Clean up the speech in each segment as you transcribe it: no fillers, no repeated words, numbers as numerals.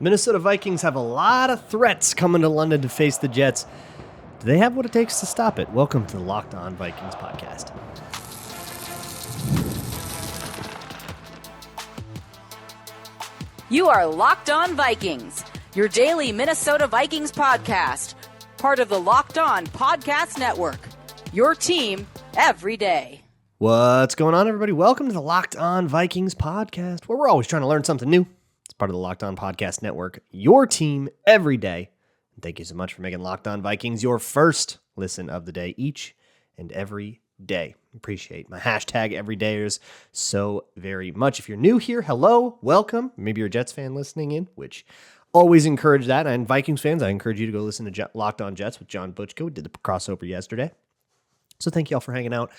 Minnesota Vikings have a lot of threats coming to London to face the Jets. Do they have what it takes to stop it? Welcome to the Locked On Vikings podcast. You are Locked On Vikings, your daily Minnesota Vikings podcast, part of the Locked On Podcast Network, your team every day. What's going on, everybody? Welcome to the Locked On Vikings podcast, where we're always trying to learn something new. It's part of the Locked On Podcast Network, your team every day. And thank you so much for making Locked On Vikings your first listen of the day each and every day. Appreciate my hashtag everydayers so very much. If you're new here, hello, welcome. Maybe you're a Jets fan listening in, which always encourage that. And Vikings fans, I encourage you to go listen to Locked On Jets with John Butchko. We did the crossover yesterday. So thank you all for hanging out.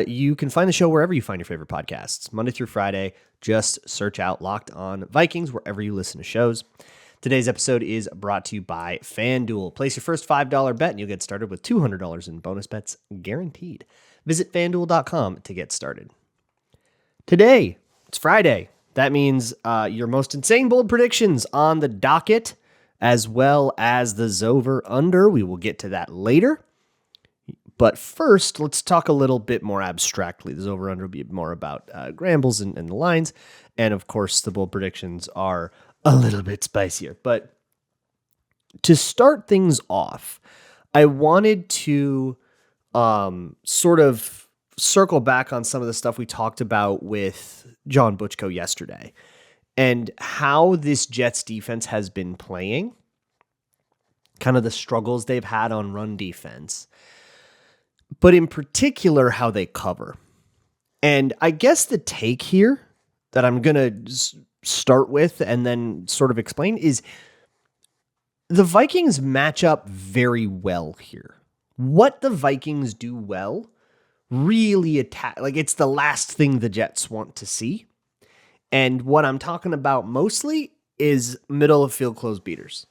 You can find the show wherever you find your favorite podcasts. Monday through Friday, just search out Locked On Vikings wherever you listen to shows. Today's episode is brought to you by FanDuel. Place your first $5 bet and you'll get started with $200 in bonus bets guaranteed. Visit FanDuel.com to get started. Today, it's Friday. That means your most insane bold predictions on the docket, as well as the Zoever under. We will get to that later. But first, let's talk a little bit more abstractly. The over-under will be more about Grambles and the lines. And, of course, the bold predictions are a little bit spicier. But to start things off, I wanted to sort of circle back on some of the stuff we talked about with John Butchko yesterday and how this Jets defense has been playing, kind of the struggles they've had on run defense, but in particular, how they cover. And I guess the take here that I'm going to start with and then sort of explain is the Vikings match up very well here. What the Vikings do well really attack, like it's the last thing the Jets want to see. And what I'm talking about mostly is middle of field close beaters.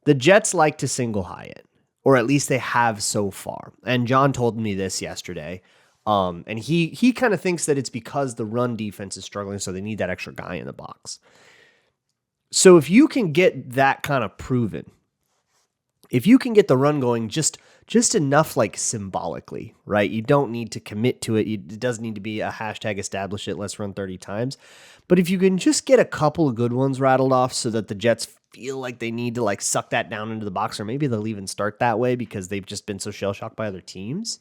The Jets like to single high it. Or at least they have so far. And John told me this yesterday. And he kind of thinks that it's because the run defense is struggling, so they need that extra guy in the box. So if you can get that kind of proven, if you can get the run going just enough like symbolically, right? You don't need to commit to it. It doesn't need to be a hashtag establish it, let's run 30 times. But if you can just get a couple of good ones rattled off so that the Jets feel like they need to like suck that down into the box, or maybe they'll even start that way because they've just been so shell-shocked by other teams,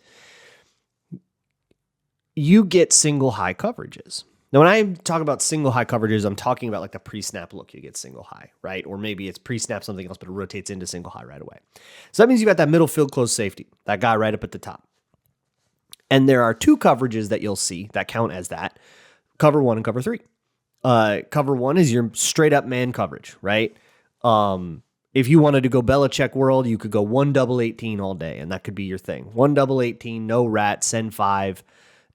you get single high coverages. Now, when I talk about single high coverages, I'm talking about like the pre-snap look, you get single high, right? Or maybe it's pre-snap something else, but it rotates into single high right away. So that means you got that middle field close safety, that guy right up at the top. And there are two coverages that you'll see that count as that, cover one and cover three. Cover one is your straight up man coverage, right? If you wanted to go Belichick world, you could go 1-double-18 all day, and that could be your thing. 1-double-18, no rat, send 5,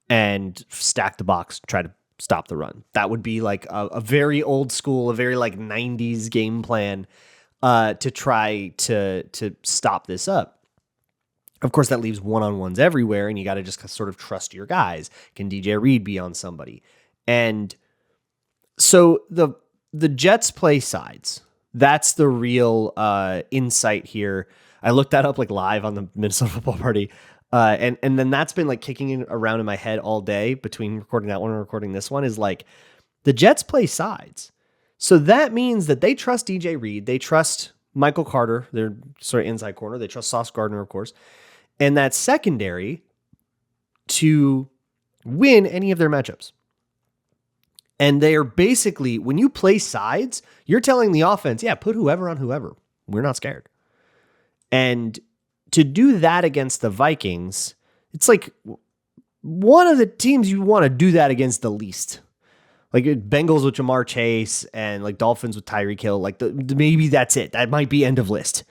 and stack the box, try to stop the run. That would be like a very old school, a very like 90s game plan to try to stop this up. Of course, that leaves one-on-ones everywhere, and you got to just sort of trust your guys. Can DJ Reed be on somebody? And so the Jets play sides. That's the real insight here. I looked that up like live on the Minnesota Football Party. And then that's been like kicking around in my head all day between recording that one and recording this one is like the Jets play sides. So that means that they trust DJ Reed. They trust Michael Carter, their sort of inside corner. They trust Sauce Gardner, of course. And that's secondary to win any of their matchups. And they are basically, when you play sides, you're telling the offense, yeah, put whoever on whoever. We're not scared. And to do that against the Vikings, it's like one of the teams you want to do that against the least. Like Bengals with Jamar Chase and like Dolphins with Tyreek Hill. Like maybe that's it. That might be end of list.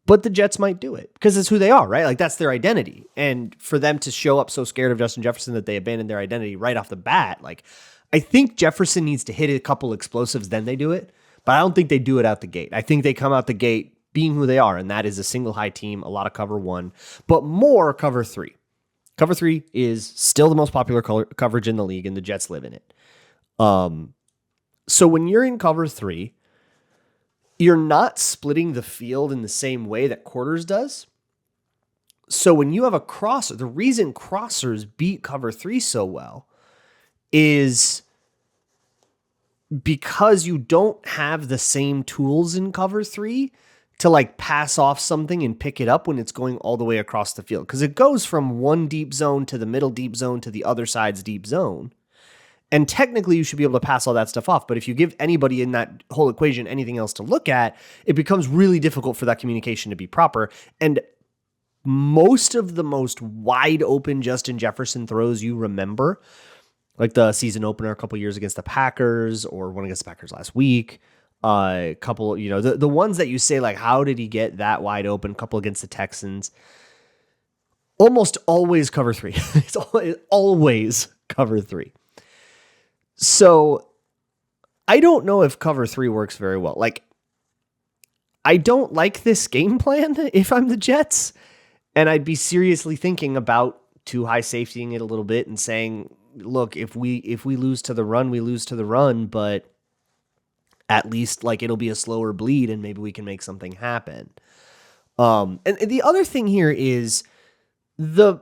But the Jets might do it because it's who they are, right? Like that's their identity. And for them to show up so scared of Justin Jefferson that they abandoned their identity right off the bat, like I think Jefferson needs to hit a couple explosives, then they do it. But I don't think they do it out the gate. I think they come out the gate being who they are, and that is a single high team, a lot of cover one, but more cover three. Cover three is still the most popular coverage in the league, and the Jets live in it. So when you're in cover 3, you're not splitting the field in the same way that quarters does. So when you have a crosser, the reason crossers beat cover 3 so well is because you don't have the same tools in cover 3 to like pass off something and pick it up when it's going all the way across the field. Because it goes from one deep zone to the middle deep zone to the other side's deep zone. And technically you should be able to pass all that stuff off. But if you give anybody in that whole equation anything else to look at, it becomes really difficult for that communication to be proper. And most of the most wide open Justin Jefferson throws you remember, like the season opener a couple years against the Packers or one against the Packers last week, a couple, the ones that you say like, how did he get that wide open? A couple against the Texans, almost always cover 3. It's always cover 3. So I don't know if cover 3 works very well. Like, I don't like this game plan if I'm the Jets, and I'd be seriously thinking about too high safetying it a little bit and saying, look, if we lose to the run, we lose to the run, but at least like it'll be a slower bleed and maybe we can make something happen. And the other thing here is the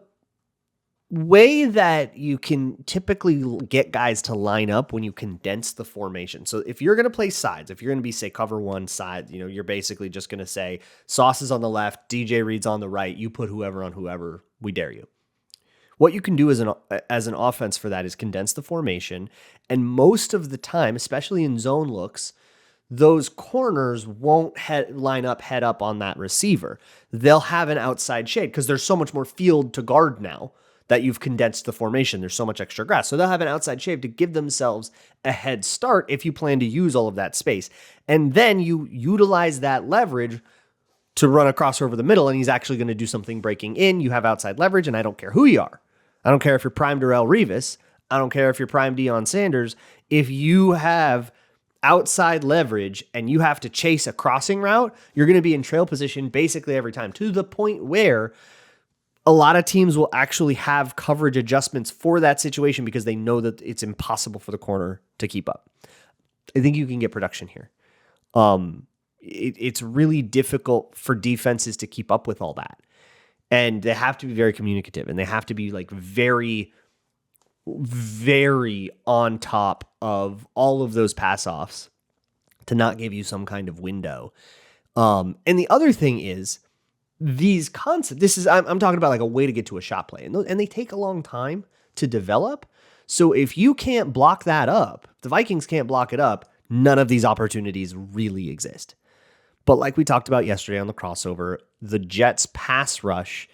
way that you can typically get guys to line up when you condense the formation. So if you're going to play sides, if you're going to be, say, cover 1 side, you're basically just going to say Sauce is on the left, DJ Reed's on the right, you put whoever on whoever, we dare you. What you can do as an offense for that is condense the formation. And most of the time, especially in zone looks, those corners won't line up head up on that receiver. They'll have an outside shade because there's so much more field to guard now that you've condensed the formation. There's so much extra grass. So they'll have an outside shade to give themselves a head start if you plan to use all of that space. And then you utilize that leverage to run across over the middle, and he's actually going to do something breaking in. You have outside leverage, and I don't care who you are. I don't care if you're prime Darrelle Revis. I don't care if you're prime Deion Sanders. If you have outside leverage and you have to chase a crossing route, you're going to be in trail position basically every time, to the point where a lot of teams will actually have coverage adjustments for that situation because they know that it's impossible for the corner to keep up. I think you can get production here. It's really difficult for defenses to keep up with all that. And they have to be very communicative, and they have to be like very, very on top of all of those pass offs to not give you some kind of window. And the other thing is these concepts. I'm talking about like a way to get to a shot play, and they take a long time to develop. So if you can't block that up, the Vikings can't block it up, none of these opportunities really exist. But like we talked about yesterday on the crossover, the Jets' pass rush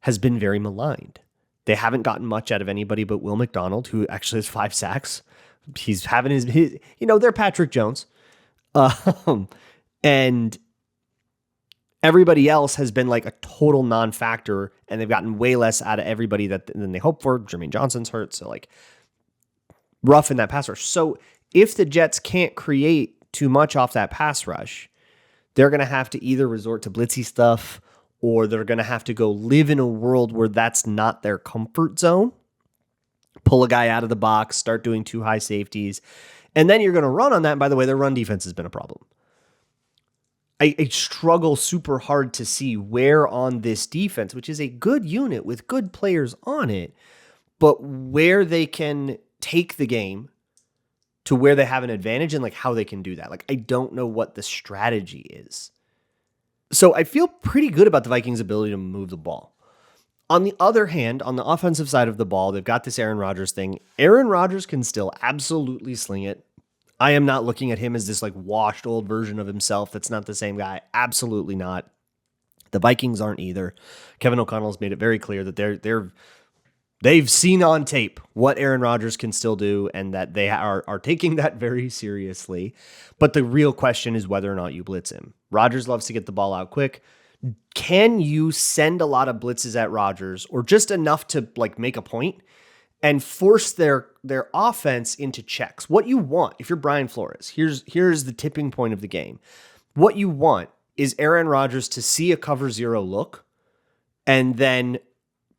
has been very maligned. They haven't gotten much out of anybody but Will McDonald, who actually has 5 sacks. He's having his they're Patrick Jones. And everybody else has been like a total non-factor, and they've gotten way less out of everybody than they hoped for. Jermaine Johnson's hurt, so like rough in that pass rush. So if the Jets can't create too much off that pass rush, they're going to have to either resort to blitzy stuff, or they're going to have to go live in a world where that's not their comfort zone. Pull a guy out of the box, start doing too high safeties, and then you're going to run on that. And by the way, their run defense has been a problem. I struggle super hard to see where on this defense, which is a good unit with good players on it, but where they can take the game to where they have an advantage and like how they can do that. Like, I don't know what the strategy is. So I feel pretty good about the Vikings' ability to move the ball. On the other hand, on the offensive side of the ball, they've got this Aaron Rodgers thing. Aaron Rodgers can still absolutely sling it. I am not looking at him as this like washed old version of himself that's not the same guy. Absolutely not. The Vikings aren't either. Kevin O'Connell's made it very clear that they've seen on tape what Aaron Rodgers can still do, and that they are taking that very seriously. But the real question is whether or not you blitz him. Rodgers loves to get the ball out quick. Can you send a lot of blitzes at Rodgers, or just enough to like make a point and force their offense into checks? What you want, if you're Brian Flores, here's the tipping point of the game. What you want is Aaron Rodgers to see a cover 0 look and then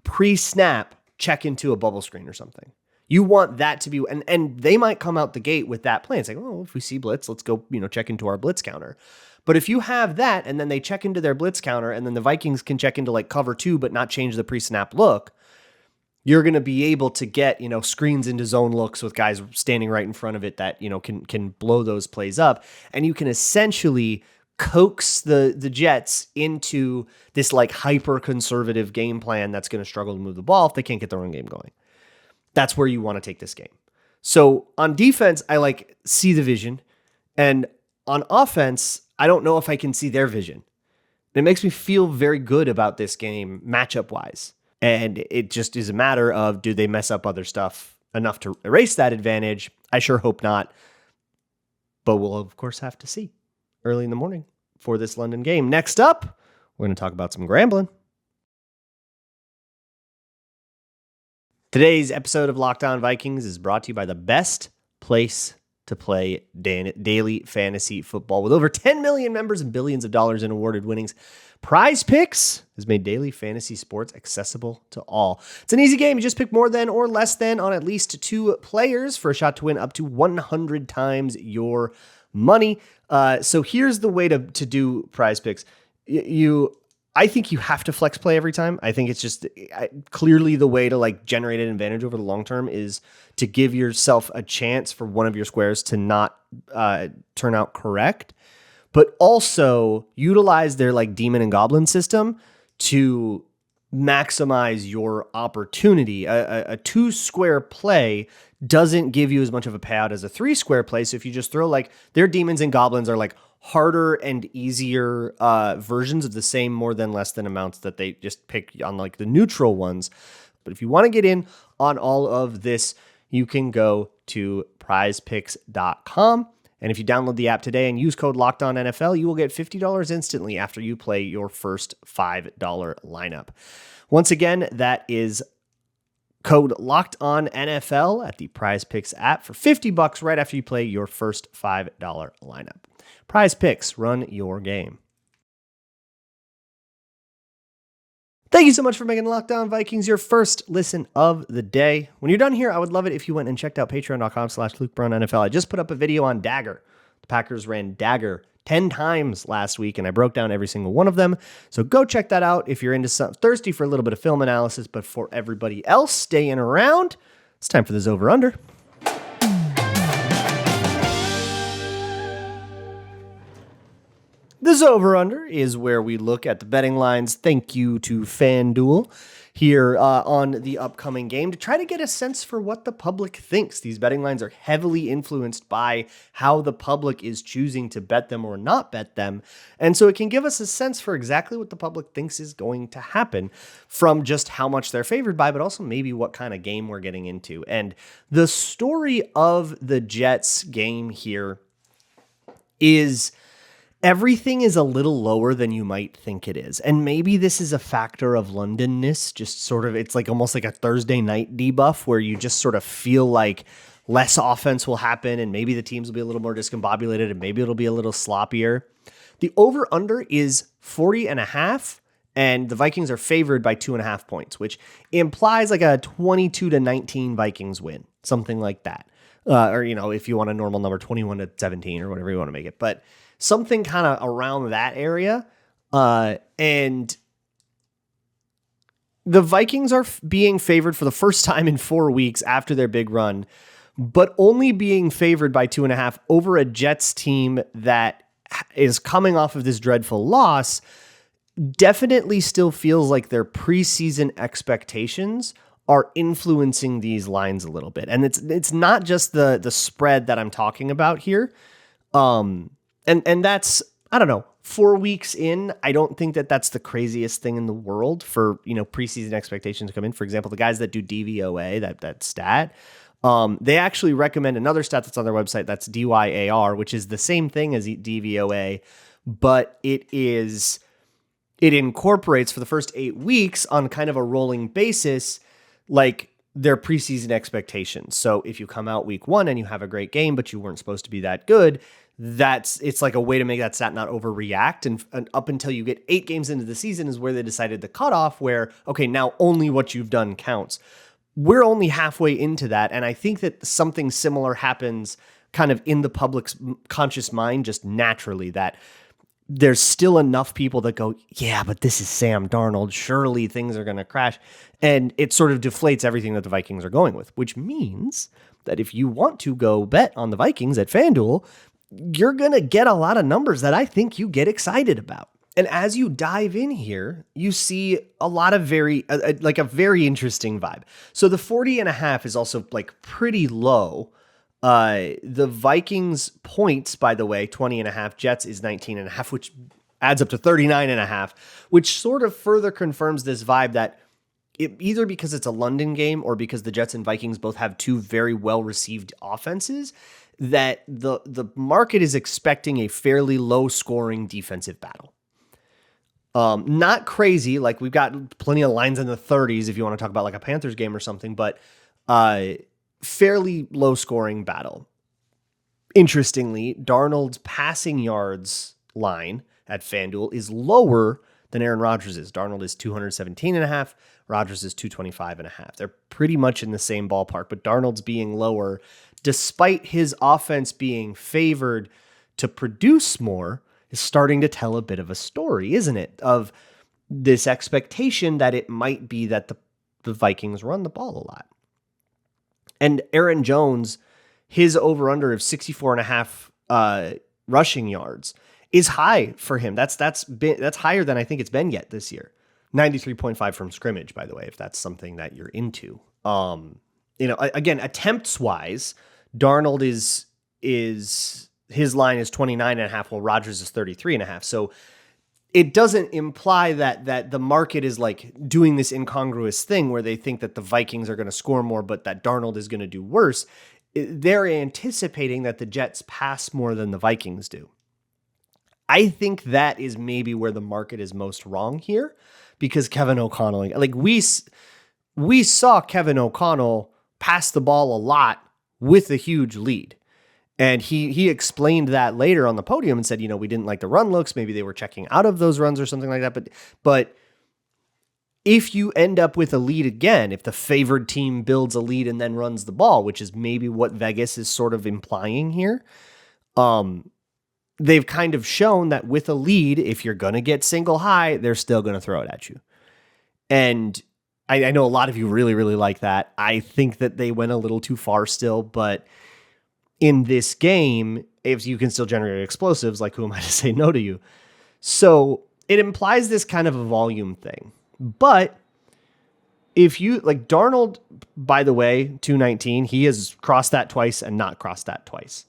pre-snap check into a bubble screen or something. You want that to be, and they might come out the gate with that plan. It's like, oh, if we see blitz, let's go, check into our blitz counter. But if you have that, and then they check into their blitz counter, and then the Vikings can check into like cover 2, but not change the pre-snap look, you're going to be able to get, screens into zone looks with guys standing right in front of it that, can blow those plays up. And you can essentially coax the Jets into this like hyper conservative game plan that's going to struggle to move the ball if they can't get their own game going. That's where you want to take this game. So on defense, I see the vision, and on offense, I don't know if I can see their vision. It makes me feel very good about this game matchup wise. And it just is a matter of, do they mess up other stuff enough to erase that advantage? I sure hope not. But we'll of course have to see early in the morning for this London game. Next up, we're going to talk about some Grambling. Today's episode of Locked On Vikings is brought to you by the best place to play daily fantasy football. With over 10 million members and billions of dollars in awarded winnings, PrizePicks has made daily fantasy sports accessible to all. It's an easy game. You just pick more than or less than on at least 2 players for a shot to win up to 100 times your money. So here's the way to do PrizePicks. I think you have to flex play every time. I think it's just clearly the way to generate an advantage over the long term is to give yourself a chance for one of your squares to not turn out correct, but also utilize their demon and goblin system to maximize your opportunity. A 2-square play doesn't give you as much of a payout as a 3-square play. So if you just throw their demons and goblins are harder and easier versions of the same more than less than amounts that they just pick on the neutral ones. But if you want to get in on all of this, you can go to prizepicks.com. And if you download the app today and use code LOCKEDONNFL, you will get $50 instantly after you play your first $5 lineup. Once again, that is code LOCKEDONNFL at the PrizePicks app for $50 right after you play your first $5 lineup. PrizePicks, run your game. Thank you so much for making Locked On Vikings your first listen of the day. When you're done here, I would love it if you went and checked out patreon.com/LukeBrownNFL. I just put up a video on Dagger. The Packers ran Dagger 10 times last week, and I broke down every single one of them. So go check that out if you're thirsty for a little bit of film analysis. But for everybody else staying around, it's time for the Zoever Under. The Zoever Under is where we look at the betting lines. Thank you to FanDuel here on the upcoming game to try to get a sense for what the public thinks. These betting lines are heavily influenced by how the public is choosing to bet them or not bet them. And so it can give us a sense for exactly what the public thinks is going to happen from just how much they're favored by, but also maybe what kind of game we're getting into. And the story of the Jets game here is everything is a little lower than you might think it is. And maybe this is a factor of Londonness, just sort of, it's almost like a Thursday night debuff where you just sort of feel like less offense will happen and maybe the teams will be a little more discombobulated and maybe it'll be a little sloppier. The over-under is 40.5, and the Vikings are favored by 2.5 points, which implies a 22-19 Vikings win, something like that. Or, if you want a normal number, 21-17 or whatever you want to make it. But something kind of around that area. And the Vikings are being favored for the first time in 4 weeks after their big run, but only being favored by 2.5 over a Jets team that is coming off of this dreadful loss. Definitely still feels like their preseason expectations are influencing these lines a little bit. And it's not just the spread that I'm talking about here. And that's, I don't know, 4 weeks in, I don't think that that's the craziest thing in the world for, preseason expectations to come in. For example, the guys that do DVOA, that stat, they actually recommend another stat that's on their website. That's DYAR, which is the same thing as DVOA, but it incorporates for the first 8 weeks on kind of a rolling basis, their preseason expectations. So if you come out week 1 and you have a great game, but you weren't supposed to be that good, it's a way to make that stat not overreact. And up until you get 8 games into the season is where they decided the cutoff where, okay, now only what you've done counts. we're only halfway into that. And I think that something similar happens kind of in the public's conscious mind just naturally, that there's still enough people that go, yeah, but this is Sam Darnold. Surely things are going to crash. And it sort of deflates everything that the Vikings are going with, which means that if you want to go bet on the Vikings at FanDuel, you're going to get a lot of numbers that I think you get excited about. And as you dive in here, you see a lot of a very interesting vibe. So the 40.5 is also like pretty low. The Vikings points, by the way, 20.5, Jets is 19.5, which adds up to 39.5, which sort of further confirms this vibe that either because it's a London game or because the Jets and Vikings both have two very well-received offenses, that the market is expecting a fairly low-scoring defensive battle. Not crazy, like we've got plenty of lines in the 30s if you want to talk about like a Panthers game or something, but fairly low-scoring battle. Interestingly, Darnold's passing yards line at FanDuel is lower than Aaron Rodgers is. Darnold is 217.5. Rodgers is 225.5. They're pretty much in the same ballpark, but Darnold's being lower despite his offense being favored to produce more is starting to tell a bit of a story, isn't it? Of this expectation that it might be that the Vikings run the ball a lot. And Aaron Jones, his over-under of 64.5 rushing yards is high for him. That's higher than I think it's been yet this year. 93.5 from scrimmage, by the way, if that's something that you're into. Again, attempts wise, Darnold is his line is 29.5, while Rodgers is 33.5. So it doesn't imply that the market is like doing this incongruous thing where they think that the Vikings are going to score more, but that Darnold is going to do worse. They're anticipating that the Jets pass more than the Vikings do. I think that is maybe where the market is most wrong here, because Kevin O'Connell, like we saw Kevin O'Connell pass the ball a lot with a huge lead. And he explained that later on the podium and said, we didn't like the run looks. Maybe they were checking out of those runs or something like that. But if you end up with a lead again, if the favored team builds a lead and then runs the ball, which is maybe what Vegas is sort of implying here, they've kind of shown that with a lead, if you're going to get single high, they're still going to throw it at you. And I know a lot of you really, really like that. I think that they went a little too far still, but in this game, if you can still generate explosives, like who am I to say no to you? So it implies this kind of a volume thing. But if you like Darnold, by the way, 219, he has crossed that twice and not crossed that twice.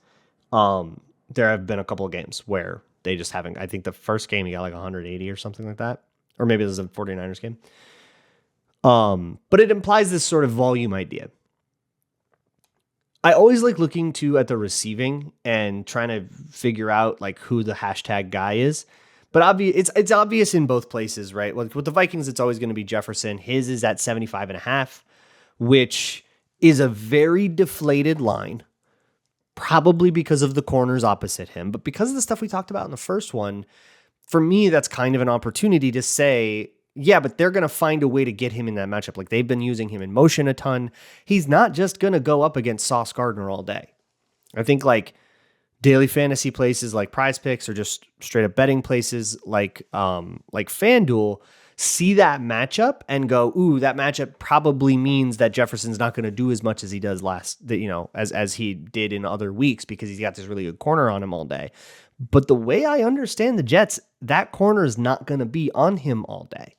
There have been a couple of games where they just haven't. I think the first game he got like 180 or something like that. Or maybe this is a 49ers game. But it implies this sort of volume idea. I always like looking at the receiving and trying to figure out like who the hashtag guy is. But it's obvious in both places, right? With the Vikings, it's always going to be Jefferson. His is at 75.5, which is a very deflated line, probably because of the corners opposite him. But because of the stuff we talked about in the first one, for me, that's kind of an opportunity to say, yeah, but they're going to find a way to get him in that matchup. Like they've been using him in motion a ton. He's not just going to go up against Sauce Gardner all day. I think like daily fantasy places like PrizePicks or just straight up betting places like FanDuel see that matchup and go, ooh, that matchup probably means that Jefferson's not going to do as much as he does as he did in other weeks because he's got this really good corner on him all day. But the way I understand the Jets, that corner is not going to be on him all day.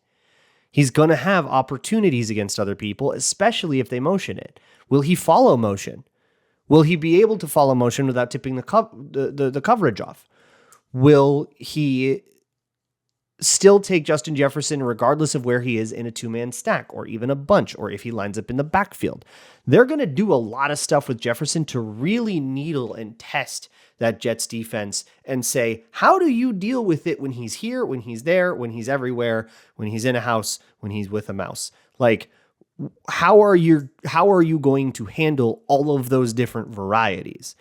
He's going to have opportunities against other people, especially if they motion it. Will he follow motion? Will he be able to follow motion without tipping the coverage off? Will he still take Justin Jefferson regardless of where he is in a two-man stack or even a bunch or if he lines up in the backfield? They're going to do a lot of stuff with Jefferson to really needle and test that Jets defense and say, how do you deal with it when he's here, when he's there, when he's everywhere, when he's in a house, when he's with a mouse? Like, how are you going to handle all of those different varieties?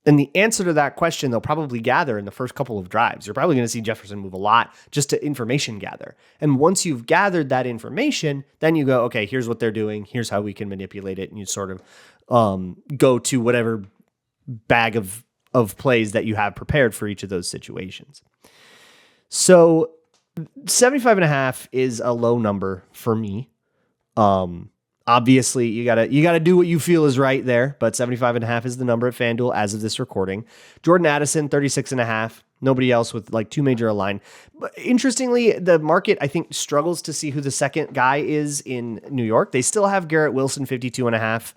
And the answer to that question, they'll probably gather in the first couple of drives. You're probably going to see Jefferson move a lot just to information gather. And once you've gathered that information, then you go, okay, here's what they're doing. Here's how we can manipulate it. And you sort of go to whatever bag of plays that you have prepared for each of those situations. So 75.5 is a low number for me. Obviously, you gotta do what you feel is right there, but 75.5 is the number at FanDuel as of this recording. Jordan Addison, 36.5. Nobody else with like two major align. But interestingly, the market, I think, struggles to see who the second guy is in New York. They still have Garrett Wilson, 52.5.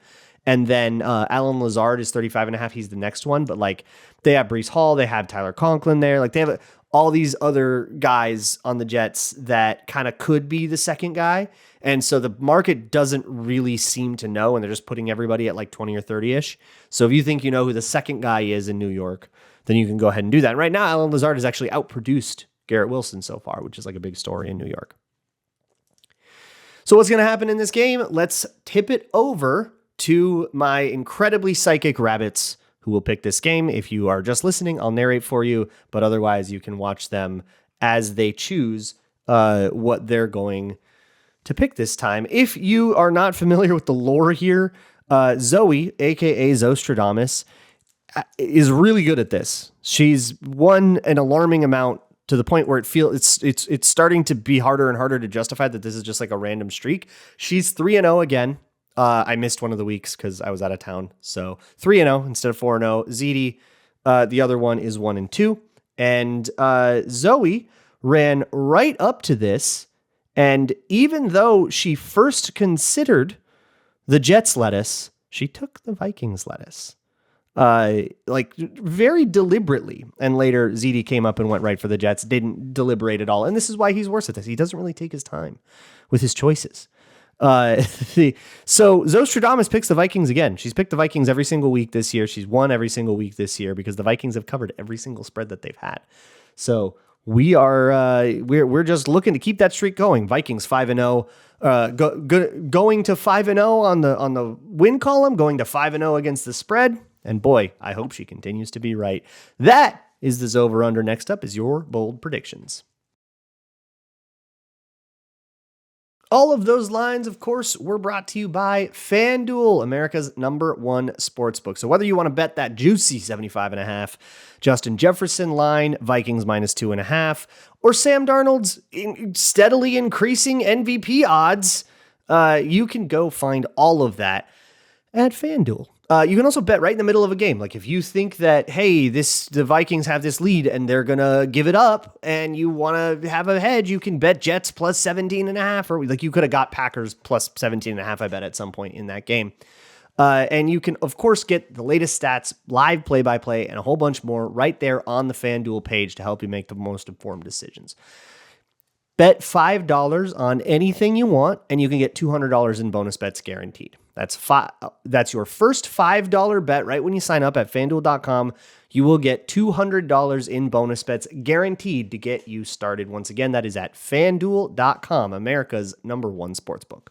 And then Alan Lazard is 35.5. He's the next one. But like they have Breece Hall, they have Tyler Conklin there. Like they have all these other guys on the Jets that kind of could be the second guy. And so the market doesn't really seem to know, and they're just putting everybody at like 20 or 30-ish. So if you think you know who the second guy is in New York, then you can go ahead and do that. And right now, Alan Lazard has actually outproduced Garrett Wilson so far, which is like a big story in New York. So what's going to happen in this game? Let's tip it over to my incredibly psychic rabbits who will pick this game. If you are just listening, I'll narrate for you, but otherwise you can watch them as they choose what they're going to pick this time. If you are not familiar with the lore here, Zoe, aka Zostradamus, is really good at this. She's won an alarming amount to the point where it's starting to be harder and harder to justify that this is just like a random streak. She's 3-0 again. I missed one of the weeks because I was out of town. So 3-0 instead of 4-0. ZD, the other one is 1-2. And Zoe ran right up to this. And even though she first considered the Jets lettuce, she took the Vikings lettuce, like very deliberately. And later ZD came up and went right for the Jets, didn't deliberate at all. And this is why he's worse at this. He doesn't really take his time with his choices. So Zostradamus picks the Vikings again. She's picked the Vikings every single week this year. She's won every single week this year because the Vikings have covered every single spread that they've had. So we're just looking to keep that streak going. Vikings 5-0, going to 5-0 on the win column, going to 5-0 against the spread. And boy, I hope she continues to be right. That is the Zoever under. Next up is your bold predictions. All of those lines, of course, were brought to you by FanDuel, America's #1 sportsbook. So whether you want to bet that juicy 75.5 Justin Jefferson line, Vikings -2.5, or Sam Darnold's steadily increasing MVP odds, you can go find all of that at FanDuel. You can also bet right in the middle of a game. Like if you think that, hey, the Vikings have this lead and they're going to give it up and you want to have a hedge, you can bet Jets plus 17.5, or like you could have got Packers plus 17.5, I bet, at some point in that game. And you can, of course, get the latest stats, live play-by-play, and a whole bunch more right there on the FanDuel page to help you make the most informed decisions. Bet $5 on anything you want, and you can get $200 in bonus bets guaranteed. That's your first $5 bet right when you sign up at FanDuel.com. You will get $200 in bonus bets guaranteed to get you started. Once again, that is at FanDuel.com, America's #1 sportsbook.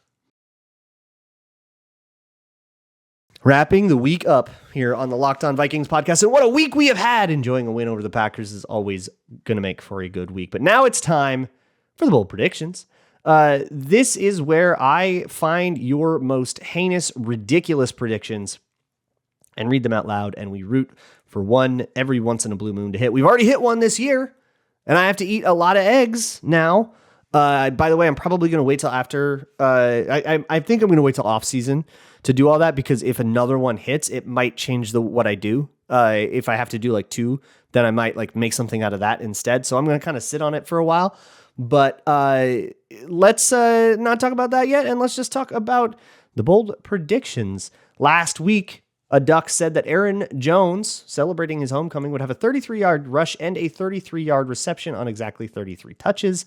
Wrapping the week up here on the Locked On Vikings podcast. And what a week we have had. Enjoying a win over the Packers is always going to make for a good week. But now it's time for the bold predictions. This is where I find your most heinous, ridiculous predictions and read them out loud, and we root for one every once in a blue moon to hit. We've already hit one this year, and I have to eat a lot of eggs now. By the way, I'm probably going to wait till after. I think I'm going to wait till off season to do all that, because if another one hits, it might change what I do. If I have to do like two, then I might like make something out of that instead. So I'm going to kind of sit on it for a while. But let's not talk about that yet, and let's just talk about the bold predictions. Last week, a Duck said that Aaron Jones, celebrating his homecoming, would have a 33-yard rush and a 33-yard reception on exactly 33 touches.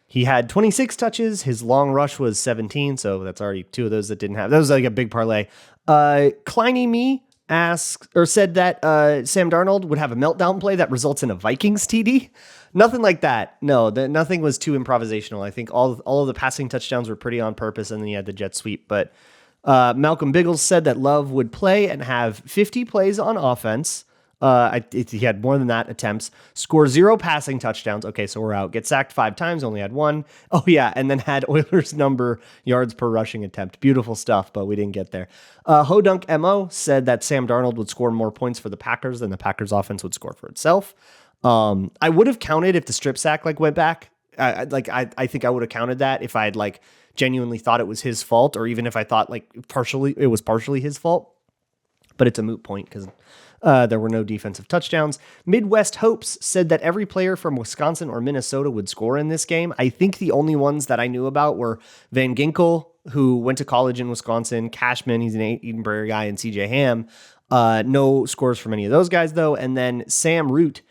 He had 26 touches. His long rush was 17, so that's already two of those that didn't have. That was like a big parlay. Kleiny Me said that Sam Darnold would have a meltdown play that results in a Vikings TD. Nothing like that. No, nothing was too improvisational. I think all of the passing touchdowns were pretty on purpose, and then he had the jet sweep. But Malcolm Biggles said that Love would play and have 50 plays on offense He had more than that attempts. Score 0 passing touchdowns. Okay, so we're out. Get sacked 5 times, only had 1. Oh, yeah, and then had Oilers number yards per rushing attempt. Beautiful stuff, but we didn't get there. Hodunk MO said that Sam Darnold would score more points for the Packers than the Packers offense would score for itself. I would have counted if the strip sack went back. I think I would have counted that if I had genuinely thought it was his fault, or even if I thought it was partially his fault. But it's a moot point because there were no defensive touchdowns. Midwest Hopes said that every player from Wisconsin or Minnesota would score in this game. I think the only ones that I knew about were Van Ginkel, who went to college in Wisconsin, Cashman, he's an Eden Prairie guy, and CJ Ham. No scores from any of those guys, though. And then Sam Root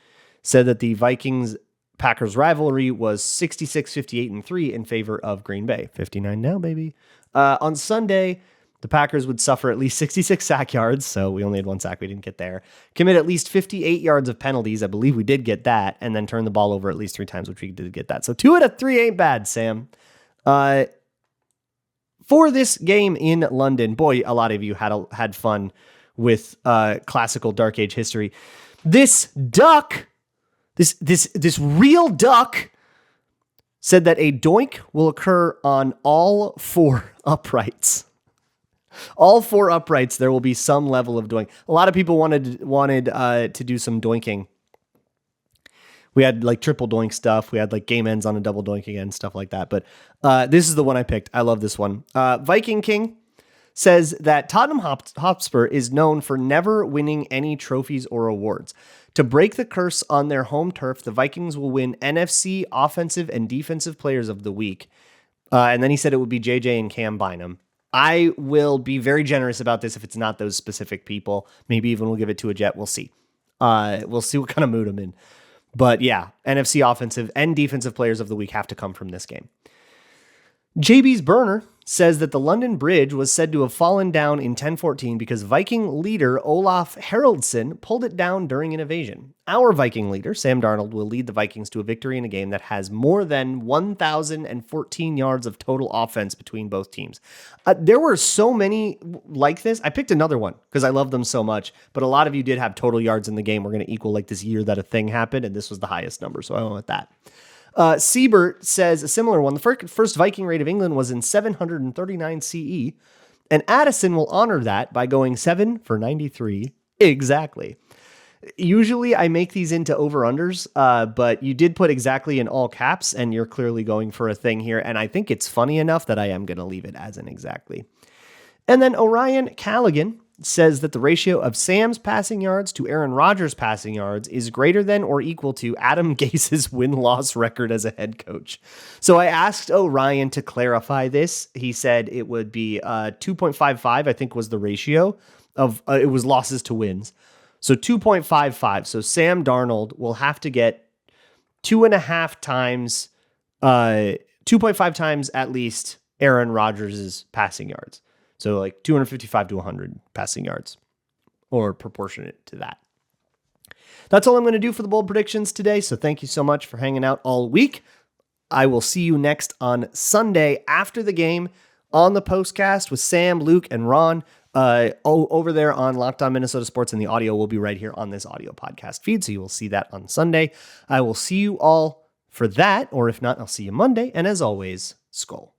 said that the Vikings-Packers rivalry was 66-58-3 in favor of Green Bay. 59 now, baby. On Sunday, the Packers would suffer at least 66 sack yards, so we only had 1 sack. We didn't get there. Commit at least 58 yards of penalties. I believe we did get that. And then turn the ball over at least 3 times, which we did get that. So 2 out of 3 ain't bad, Sam. For this game in London, boy, a lot of you had fun with classical Dark Age history. This duck, this real duck, said that a doink will occur on all 4 uprights. All 4 uprights, there will be some level of doink. A lot of people wanted to do some doinking. We had triple doink stuff. We had game ends on a double doink again, stuff like that. But this is the one I picked. I love this one. Viking King says that Tottenham Hotspur is known for never winning any trophies or awards. To break the curse on their home turf, the Vikings will win NFC Offensive and Defensive Players of the Week. And then he said it would be JJ and Cam Bynum. I will be very generous about this if it's not those specific people. Maybe even we'll give it to a Jet. We'll see. We'll see what kind of mood I'm in. But yeah, NFC Offensive and Defensive Players of the Week have to come from this game. JB's Burner says that the London Bridge was said to have fallen down in 1014 because Viking leader Olaf Haraldsson pulled it down during an invasion. Our Viking leader, Sam Darnold, will lead the Vikings to a victory in a game that has more than 1,014 yards of total offense between both teams. There were so many like this. I picked another one because I love them so much, but a lot of you did have total yards in the game. We're going to equal this year that a thing happened, and this was the highest number, so I went with that. Siebert says a similar one. The first Viking raid of England was in 739 CE, and Addison will honor that by going 7 for 93 exactly. Usually I make these into over-unders, but you did put exactly in all caps, and you're clearly going for a thing here, and I think it's funny enough that I am going to leave it as an exactly. And then Orion Callaghan says that the ratio of Sam's passing yards to Aaron Rodgers' passing yards is greater than or equal to Adam Gase's win-loss record as a head coach. So I asked Orion to clarify this. He said it would be 2.55, I think was the ratio of it was losses to wins. So 2.55. So Sam Darnold will have to get 2.5 times, 2.5 times at least Aaron Rodgers' passing yards. So 255 to 100 passing yards, or proportionate to that. That's all I'm going to do for the bold predictions today. So thank you so much for hanging out all week. I will see you next on Sunday after the game on the postcast with Sam, Luke, and Ron over there on Locked On Minnesota Sports, and the audio will be right here on this audio podcast feed. So you will see that on Sunday. I will see you all for that, or if not, I'll see you Monday. And as always, Skol.